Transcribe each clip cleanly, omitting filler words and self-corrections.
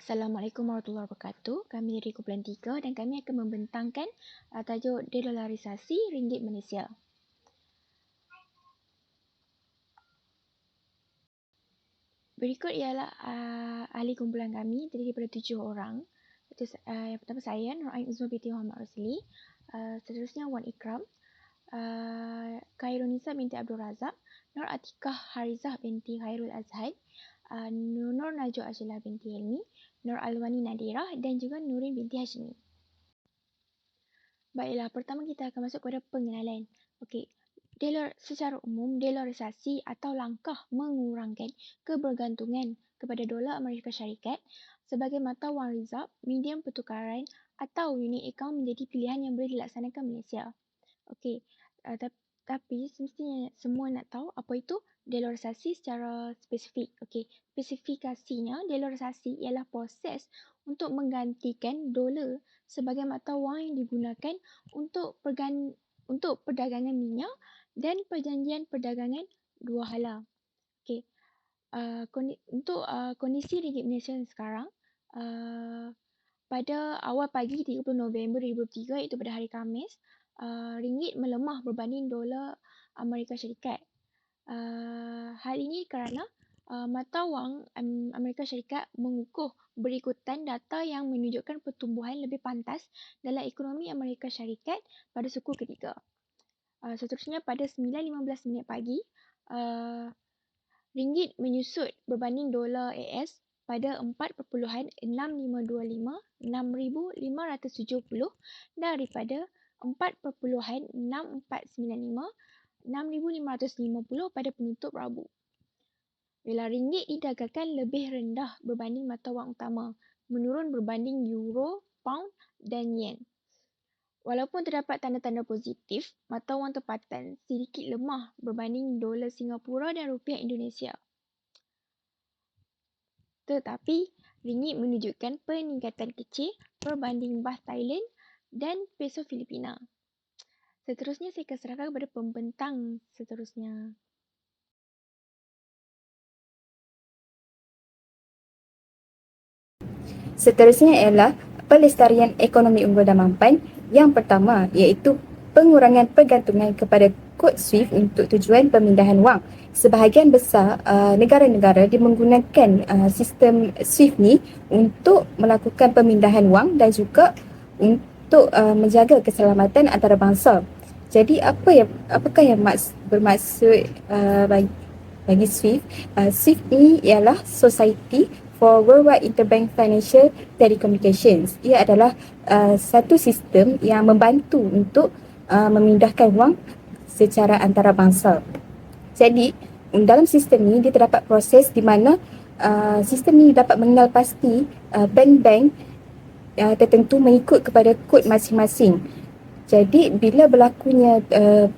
Assalamualaikum warahmatullahi wabarakatuh. Kami dari Kumpulan 3 dan kami akan membentangkan tajuk dedolarisasi ringgit Malaysia. Berikut ialah ahli kumpulan kami terdiri daripada 7 orang. Yang pertama saya, Nur Ain Uzma binti Muhammad Rosli. Seterusnya Wan Ikram, Khairunisa binti Abdul Razak, Nur Atikah Harizah binti Khairul Azhad, Nur Najwa Ashilah binti Helmi, Nur Alwani Nadirah dan juga Nurin binti Hashimi. Baiklah, pertama kita akan masuk kepada pengenalan. Okey, secara umum, dolarisasi atau langkah mengurangkan kebergantungan kepada dolar Amerika Syarikat sebagai mata wang rizab, medium pertukaran atau unit akaun menjadi pilihan yang boleh dilaksanakan Malaysia. Okey, tapi semestinya semua nak tahu apa itu dolarisasi secara spesifik. Okey, spesifikasinya dolarisasi ialah proses untuk menggantikan dolar sebagai mata wang yang digunakan untuk perdagangan minyak dan perjanjian perdagangan dua hala. Okey, untuk kondisi ringgit Malaysia sekarang, pada awal pagi 30 November 2023 iaitu pada hari Khamis, ringgit melemah berbanding dolar Amerika Syarikat. Hal ini kerana mata wang Amerika Syarikat mengukuh berikutan data yang menunjukkan pertumbuhan lebih pantas dalam ekonomi Amerika Syarikat pada suku ketiga. Seterusnya pada 9.15 pagi, ringgit menyusut berbanding dolar AS pada 4.6525 6,570 daripada 4.6495 6,550 pada penutup Rabu. Bila ringgit didagangkan lebih rendah berbanding mata wang utama, menurun berbanding euro, pound dan yen. Walaupun terdapat tanda-tanda positif, mata wang tempatan sedikit lemah berbanding dolar Singapura dan rupiah Indonesia. Tetapi, ringgit menunjukkan peningkatan kecil berbanding Baht Thailand dan Peso Filipina. Seterusnya saya akan serahkan kepada pembentang seterusnya. Seterusnya ialah pelestarian ekonomi unggul dan mampan. Yang pertama iaitu pengurangan pergantungan kepada kod SWIFT untuk tujuan pemindahan wang. Sebahagian besar negara-negara dia menggunakan sistem SWIFT ni untuk melakukan pemindahan wang dan juga untuk menjaga keselamatan antarabangsa. Jadi apakah yang bermaksud bagi SWIFT? SWIFT ni ialah Society for Worldwide Interbank Financial Telecommunications. Ia adalah satu sistem yang membantu untuk memindahkan wang secara antarabangsa. Jadi, dalam sistem ini dia terdapat proses di mana sistem ini dapat mengenal pasti bank-bank tertentu mengikut kepada kod masing-masing. Jadi, bila berlakunya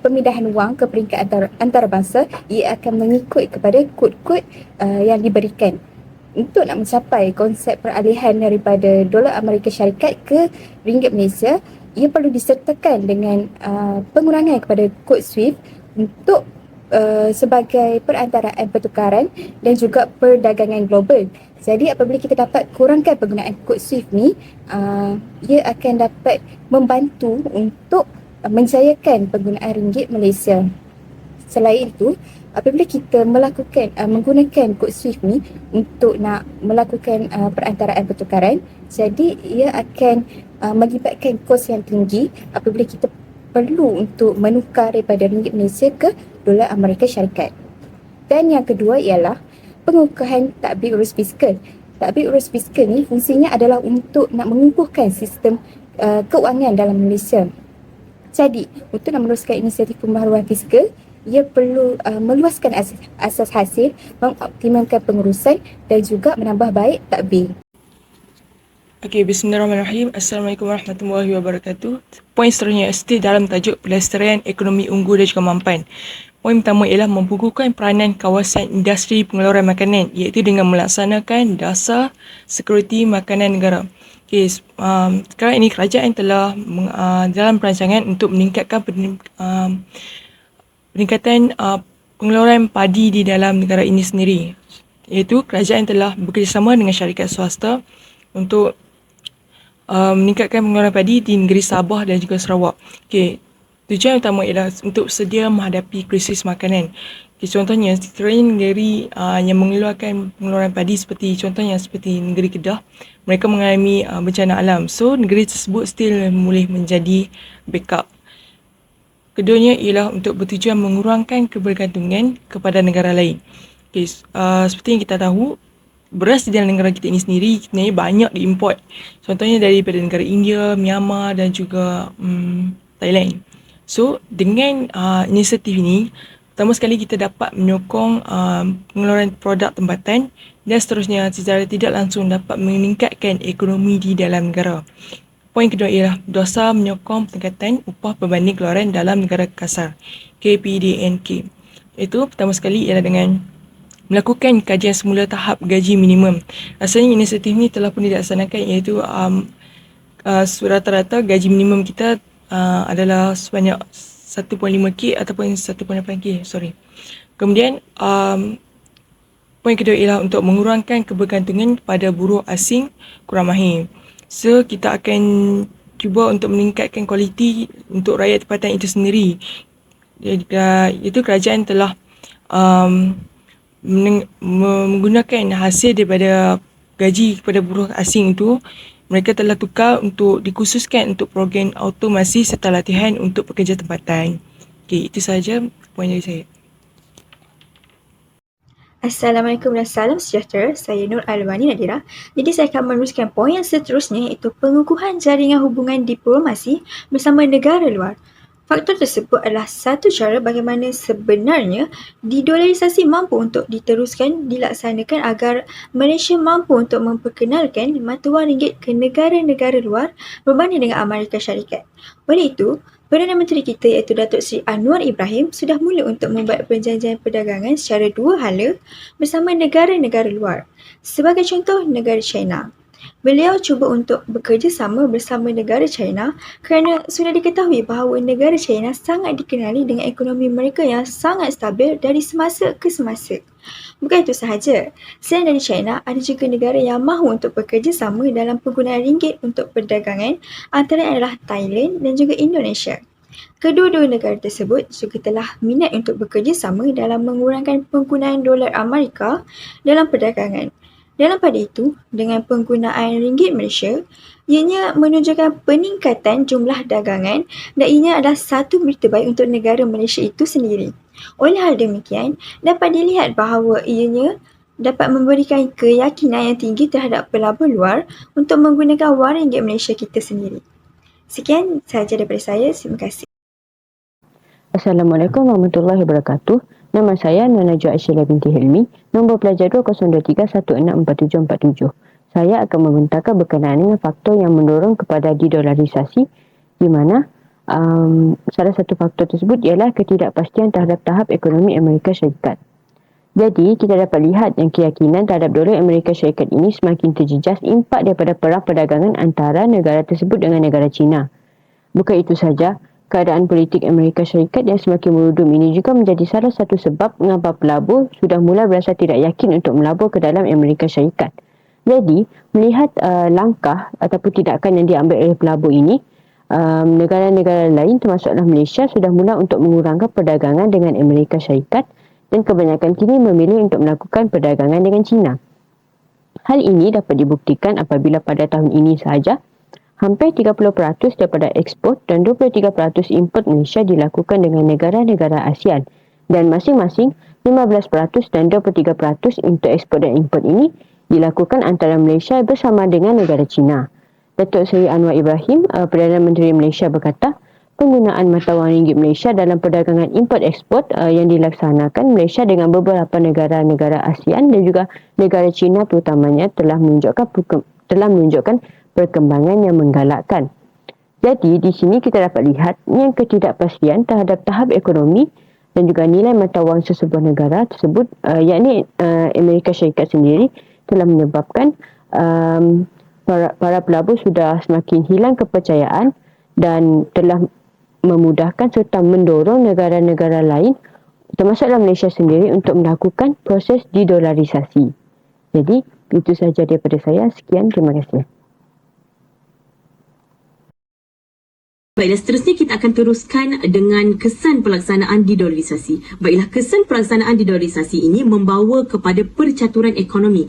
pemindahan wang ke peringkat antarabangsa, ia akan mengikut kepada kod-kod yang diberikan. Untuk nak mencapai konsep peralihan daripada dolar Amerika Syarikat ke ringgit Malaysia, ia perlu disertakan dengan pengurangan kepada kod SWIFT untuk sebagai perantaraan pertukaran dan juga perdagangan global. Jadi apabila kita dapat kurangkan penggunaan kod SWIFT ni, ia akan dapat membantu untuk menjayakan penggunaan ringgit Malaysia. Selain itu, apabila kita menggunakan kod SWIFT ni untuk nak melakukan perantaraan pertukaran, jadi ia akan melibatkan kos yang tinggi apabila kita perlu untuk menukar daripada ringgit Malaysia ke dolar Amerika Syarikat. Dan yang kedua ialah pengukuhan tadbir urus fiskal. Tadbir urus fiskal ni fungsinya adalah untuk nak mengukuhkan sistem keuangan dalam Malaysia. Jadi, untuk nak meneruskan inisiatif pembaharuan fiskal, ia perlu meluaskan asas hasil, mengoptimalkan pengurusan dan juga menambah baik tadbir. Okey, bismillahirrahmanirrahim. Assalamualaikum warahmatullahi wabarakatuh. Poin seterusnya still dalam tajuk pelestarian ekonomi unggul dan juga mampan. Poin pertama ialah membukukan peranan kawasan industri pengeluaran makanan iaitu dengan melaksanakan dasar sekuriti makanan negara. Okey, sekarang ini kerajaan telah dalam perancangan untuk meningkatkan peningkatan pengeluaran padi di dalam negara ini sendiri, iaitu kerajaan telah bekerjasama dengan syarikat swasta untuk meningkatkan pengeluaran padi di negeri Sabah dan juga Sarawak. Okey, tujuan utama ialah untuk sedia menghadapi krisis makanan. Okay, contohnya, sekiranya negeri yang mengeluarkan pengeluaran padi contohnya seperti negeri Kedah, mereka mengalami bencana alam. So, negeri tersebut still boleh menjadi backup. Keduanya ialah untuk bertujuan mengurangkan kebergantungan kepada negara lain. Okay, seperti yang kita tahu, beras di dalam negara kita ini sendiri sebenarnya banyak diimport. Contohnya daripada negara India, Myanmar dan juga Thailand. So, dengan inisiatif ini, pertama sekali kita dapat menyokong pengeluaran produk tempatan dan seterusnya secara tidak langsung dapat meningkatkan ekonomi di dalam negara. Poin kedua ialah dosa menyokong peningkatan upah berbanding keluaran dalam negara kasar, KPDNK. Itu pertama sekali ialah dengan melakukan kajian semula tahap gaji minimum. Rasanya inisiatif ini telah pun dilaksanakan, iaitu rata-rata gaji minimum kita adalah sebanyak 1.5K ataupun 1.8K, Kemudian poin kedua ialah untuk mengurangkan kebergantungan pada buruh asing kurang mahir. So, kita akan cuba untuk meningkatkan kualiti untuk rakyat tempatan itu sendiri. Itu kerajaan telah menggunakan hasil daripada gaji kepada buruh asing itu, mereka telah tukar untuk dikhususkan untuk program automasi serta latihan untuk pekerja tempatan. Okey, itu sahaja poin dari saya. Assalamualaikum dan salam sejahtera. Saya Nur Alwani Nadira. Jadi saya akan meneruskan poin yang seterusnya, iaitu pengukuhan jaringan hubungan diplomasi bersama negara luar. Faktor tersebut adalah satu cara bagaimana sebenarnya didolarisasi mampu untuk diteruskan dilaksanakan agar Malaysia mampu untuk memperkenalkan mata wang ringgit ke negara-negara luar berbanding dengan Amerika Syarikat. Oleh itu, Perdana Menteri kita iaitu Datuk Seri Anwar Ibrahim sudah mula untuk membuat perjanjian perdagangan secara dua hala bersama negara-negara luar. Sebagai contoh, negara China. Beliau cuba untuk bekerjasama bersama negara China kerana sudah diketahui bahawa negara China sangat dikenali dengan ekonomi mereka yang sangat stabil dari semasa ke semasa. Bukan itu sahaja, selain dari China, ada juga negara yang mahu untuk bekerjasama dalam penggunaan ringgit untuk perdagangan, antara adalah Thailand dan juga Indonesia. Kedua-dua negara tersebut juga telah minat untuk bekerjasama dalam mengurangkan penggunaan dolar Amerika dalam perdagangan. Dalam pada itu, dengan penggunaan ringgit Malaysia, ianya menunjukkan peningkatan jumlah dagangan dan ianya adalah satu berita baik untuk negara Malaysia itu sendiri. Oleh hal demikian, dapat dilihat bahawa ianya dapat memberikan keyakinan yang tinggi terhadap pelabur luar untuk menggunakan wang ringgit Malaysia kita sendiri. Sekian sahaja daripada saya. Terima kasih. Assalamualaikum warahmatullahi wabarakatuh. Nama saya Nona Jo Aisyah binti Hilmi, nombor pelajar 2023164747. Saya akan membentangkan berkenaan dengan faktor yang mendorong kepada didolarisasi, di mana salah satu faktor tersebut ialah ketidakpastian terhadap tahap ekonomi Amerika Syarikat. Jadi, kita dapat lihat yang keyakinan terhadap dolar Amerika Syarikat ini semakin terjejas impak daripada perang perdagangan antara negara tersebut dengan negara China. Bukan itu saja, keadaan politik Amerika Syarikat yang semakin merudum ini juga menjadi salah satu sebab mengapa pelabur sudah mula berasa tidak yakin untuk melabur ke dalam Amerika Syarikat. Jadi, melihat langkah ataupun tindakan yang diambil oleh pelabur ini, negara-negara lain termasuklah Malaysia sudah mula untuk mengurangkan perdagangan dengan Amerika Syarikat dan kebanyakan kini memilih untuk melakukan perdagangan dengan China. Hal ini dapat dibuktikan apabila pada tahun ini sahaja, hampir 30% daripada ekspor dan 23% import Malaysia dilakukan dengan negara-negara ASEAN dan masing-masing 15% dan 23% untuk ekspor dan import ini dilakukan antara Malaysia bersama dengan negara China. Datuk Seri Anwar Ibrahim, Perdana Menteri Malaysia berkata, penggunaan mata wang ringgit Malaysia dalam perdagangan import-ekspor yang dilaksanakan Malaysia dengan beberapa negara-negara ASEAN dan juga negara China terutamanya telah menunjukkan perkembangan yang menggalakkan. Jadi, di sini kita dapat lihat yang ketidakpastian terhadap tahap ekonomi dan juga nilai mata wang sesebuah negara tersebut, yakni Amerika Syarikat sendiri, telah menyebabkan para pelabur sudah semakin hilang kepercayaan dan telah memudahkan serta mendorong negara-negara lain, termasuklah Malaysia sendiri, untuk melakukan proses didolarisasi. Jadi, itu sahaja daripada saya. Sekian, terima kasih. Baiklah, seterusnya kita akan teruskan dengan kesan pelaksanaan dedolarisasi. Baiklah, kesan pelaksanaan dedolarisasi ini membawa kepada percaturan ekonomi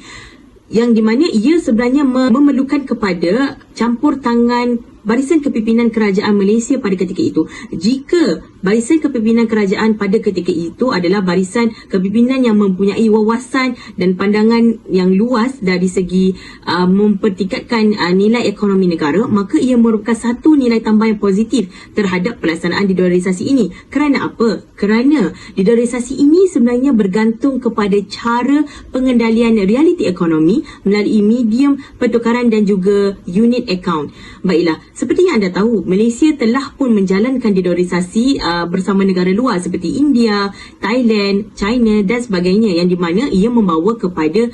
yang di mana ia sebenarnya memerlukan kepada campur tangan barisan kepimpinan kerajaan Malaysia pada ketika itu. Jika barisan kepimpinan kerajaan pada ketika itu adalah barisan kepimpinan yang mempunyai wawasan dan pandangan yang luas dari segi mempertingkatkan nilai ekonomi negara, maka ia merupakan satu nilai tambah yang positif terhadap pelaksanaan dedolarisasi ini. Kerana apa? Kerana dedolarisasi ini sebenarnya bergantung kepada cara pengendalian realiti ekonomi melalui medium pertukaran dan juga unit account. Baiklah, seperti yang anda tahu, Malaysia telah pun menjalankan dedolarisasi bersama negara luar seperti India, Thailand, China dan sebagainya, yang di mana ia membawa kepada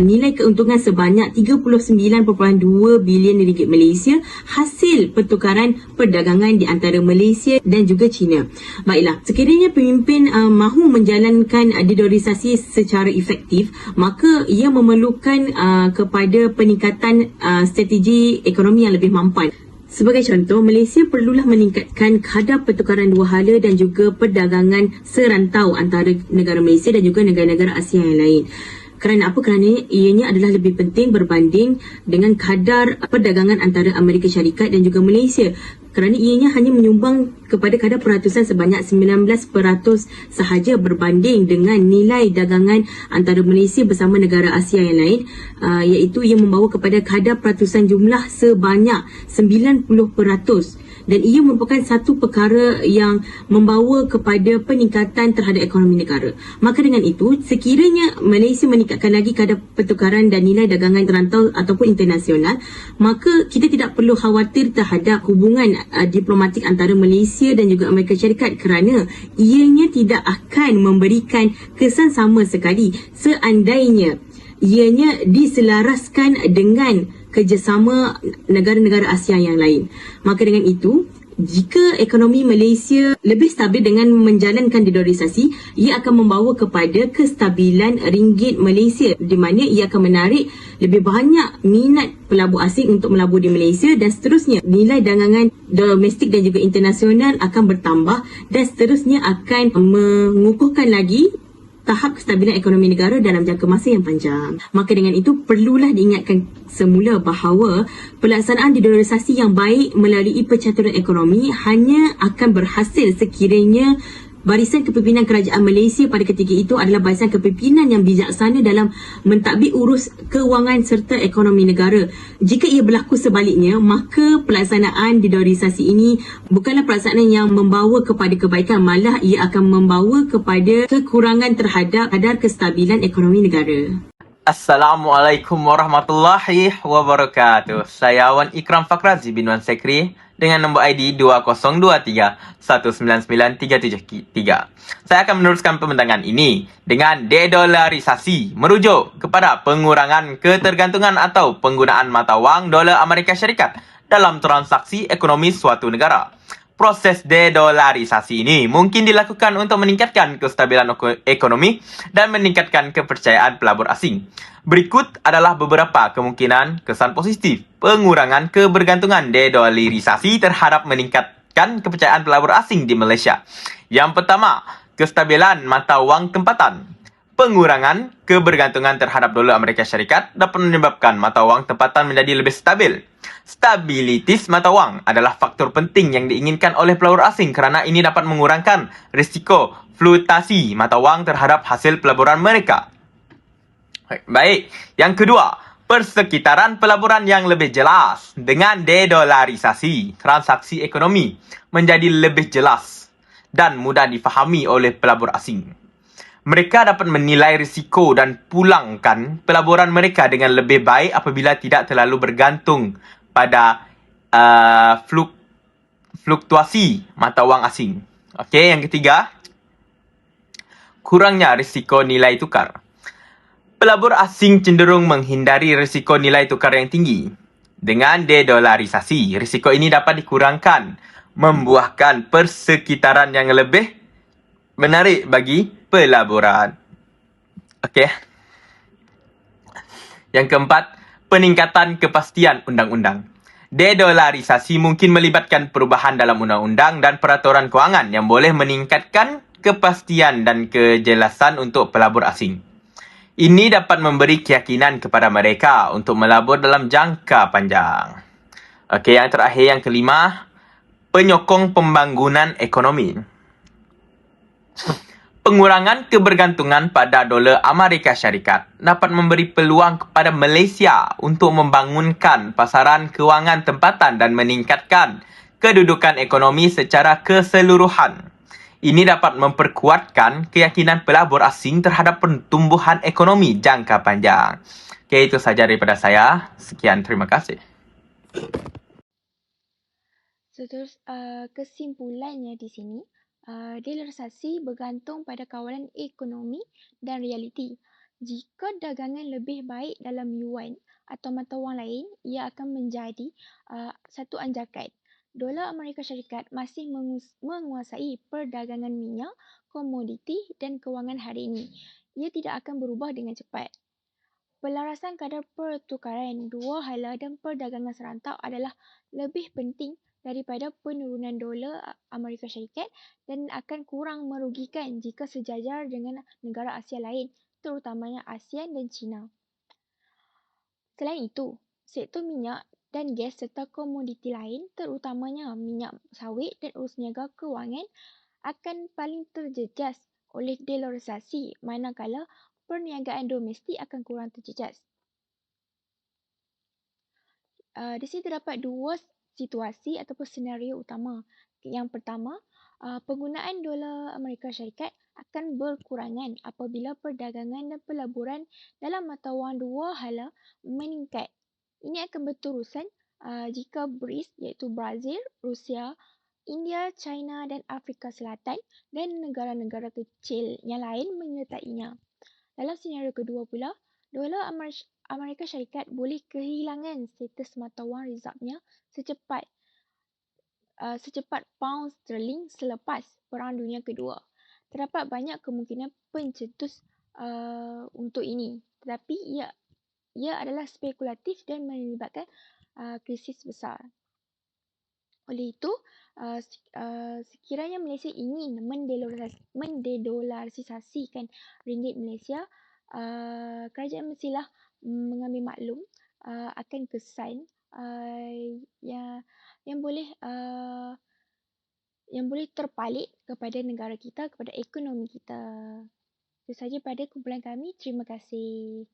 nilai keuntungan sebanyak 39.2 bilion ringgit Malaysia hasil pertukaran perdagangan di antara Malaysia dan juga China. Baiklah, sekiranya pemimpin mahu menjalankan dedolarisasi secara efektif, maka ia memerlukan kepada peningkatan strategi ekonomi yang lebih mampan. Sebagai contoh, Malaysia perlulah meningkatkan kadar pertukaran dua hala dan juga perdagangan serantau antara negara Malaysia dan juga negara-negara Asia yang lain. Kerana apa? Kerana ianya adalah lebih penting berbanding dengan kadar perdagangan antara Amerika Syarikat dan juga Malaysia. Kerana ianya hanya menyumbang kepada kadar peratusan sebanyak 19% sahaja berbanding dengan nilai dagangan antara Malaysia bersama negara Asia yang lain, iaitu ia membawa kepada kadar peratusan jumlah sebanyak 90%. Dan ia merupakan satu perkara yang membawa kepada peningkatan terhadap ekonomi negara. Maka dengan itu, sekiranya Malaysia meningkatkan lagi kadar pertukaran dan nilai dagangan terantau ataupun internasional, maka kita tidak perlu khawatir terhadap hubungan diplomatik antara Malaysia dan juga Amerika Syarikat, kerana ianya tidak akan memberikan kesan sama sekali seandainya ianya diselaraskan dengan kerjasama negara-negara Asia yang lain. Maka dengan itu, jika ekonomi Malaysia lebih stabil dengan menjalankan dedolarisasi, ia akan membawa kepada kestabilan ringgit Malaysia, di mana ia akan menarik lebih banyak minat pelabur asing untuk melabur di Malaysia, dan seterusnya nilai dagangan domestik dan juga internasional akan bertambah, dan seterusnya akan mengukuhkan lagi tahap kestabilan ekonomi negara dalam jangka masa yang panjang. Maka dengan itu, perlulah diingatkan semula bahawa pelaksanaan dedolarisasi yang baik melalui percaturan ekonomi hanya akan berhasil sekiranya barisan kepimpinan kerajaan Malaysia pada ketika itu adalah barisan kepimpinan yang bijaksana dalam mentadbir urus kewangan serta ekonomi negara. Jika ia berlaku sebaliknya, maka pelaksanaan dedolarisasi ini bukanlah pelaksanaan yang membawa kepada kebaikan, malah ia akan membawa kepada kekurangan terhadap kadar kestabilan ekonomi negara. Assalamualaikum warahmatullahi wabarakatuh. Saya Wan Ikram Fakrazi bin Wan Sekri dengan nombor ID 2023199373. Saya akan meneruskan pembentangan ini dengan dedolarisasi merujuk kepada pengurangan ketergantungan atau penggunaan mata wang dolar Amerika Syarikat dalam transaksi ekonomi suatu negara. Proses dedolarisasi ini mungkin dilakukan untuk meningkatkan kestabilan ekonomi dan meningkatkan kepercayaan pelabur asing. Berikut adalah beberapa kemungkinan kesan positif pengurangan kebergantungan dedolarisasi terhadap meningkatkan kepercayaan pelabur asing di Malaysia. Yang pertama, kestabilan mata wang tempatan. Pengurangan kebergantungan terhadap dolar Amerika Syarikat dapat menyebabkan mata wang tempatan menjadi lebih stabil. Stabilitas mata wang adalah faktor penting yang diinginkan oleh pelabur asing kerana ini dapat mengurangkan risiko fluktuasi mata wang terhadap hasil pelaburan mereka. Baik, yang kedua, persekitaran pelaburan yang lebih jelas. Dengan dedolarisasi, transaksi ekonomi menjadi lebih jelas dan mudah difahami oleh pelabur asing. Mereka dapat menilai risiko dan pulangkan pelaburan mereka dengan lebih baik apabila tidak terlalu bergantung pada fluktuasi mata wang asing. Okey, yang ketiga, kurangnya risiko nilai tukar. Pelabur asing cenderung menghindari risiko nilai tukar yang tinggi. Dengan dedolarisasi, risiko ini dapat dikurangkan, membuahkan persekitaran yang lebih menarik bagi pelaburan. Okey. Yang keempat, peningkatan kepastian undang-undang. Dedolarisasi mungkin melibatkan perubahan dalam undang-undang dan peraturan kewangan yang boleh meningkatkan kepastian dan kejelasan untuk pelabur asing. Ini dapat memberi keyakinan kepada mereka untuk melabur dalam jangka panjang. Okey, yang terakhir, yang kelima, penyokong pembangunan ekonomi. Pengurangan kebergantungan pada dolar Amerika Syarikat dapat memberi peluang kepada Malaysia untuk membangunkan pasaran kewangan tempatan dan meningkatkan kedudukan ekonomi secara keseluruhan. Ini dapat memperkuatkan keyakinan pelabur asing terhadap pertumbuhan ekonomi jangka panjang. Okey, itu sahaja daripada saya. Sekian, terima kasih. Kesimpulannya di sini, dolarisasi bergantung pada kawalan ekonomi dan realiti. Jika dagangan lebih baik dalam yuan atau mata wang lain, ia akan menjadi satu anjakan. Dolar Amerika Syarikat masih menguasai perdagangan minyak, komoditi dan kewangan hari ini. Ia tidak akan berubah dengan cepat. Pelarasan kadar pertukaran dua hala dan perdagangan serentak adalah lebih penting daripada penurunan dolar Amerika Syarikat dan akan kurang merugikan jika sejajar dengan negara Asia lain, terutamanya ASEAN dan China. Selain itu, sektor minyak dan gas serta komoditi lain, terutamanya minyak sawit dan urus niaga kewangan, akan paling terjejas oleh dolarisasi, manakala perniagaan domestik akan kurang terjejas. Di sini terdapat dua situasi ataupun senario utama. Yang pertama, penggunaan dolar Amerika Syarikat akan berkurangan apabila perdagangan dan pelaburan dalam mata wang dua hala meningkat. Ini akan berterusan jika BRICS iaitu Brazil, Rusia, India, China dan Afrika Selatan dan negara-negara kecil yang lain menyertainya. Dalam senario kedua pula, dolar Amerika Syarikat boleh kehilangan status mata wang reservnya secepat pound sterling selepas Perang Dunia Kedua. Terdapat banyak kemungkinan pencetus untuk ini, tetapi ia adalah spekulatif dan melibatkan krisis besar. Oleh itu, sekiranya Malaysia ingin mendedolarisasikan ringgit Malaysia, kerajaan mestilah mengambil maklum akan kesan yang boleh terpalit kepada negara kita, kepada ekonomi kita. Itu sahaja pada kumpulan kami. Terima kasih.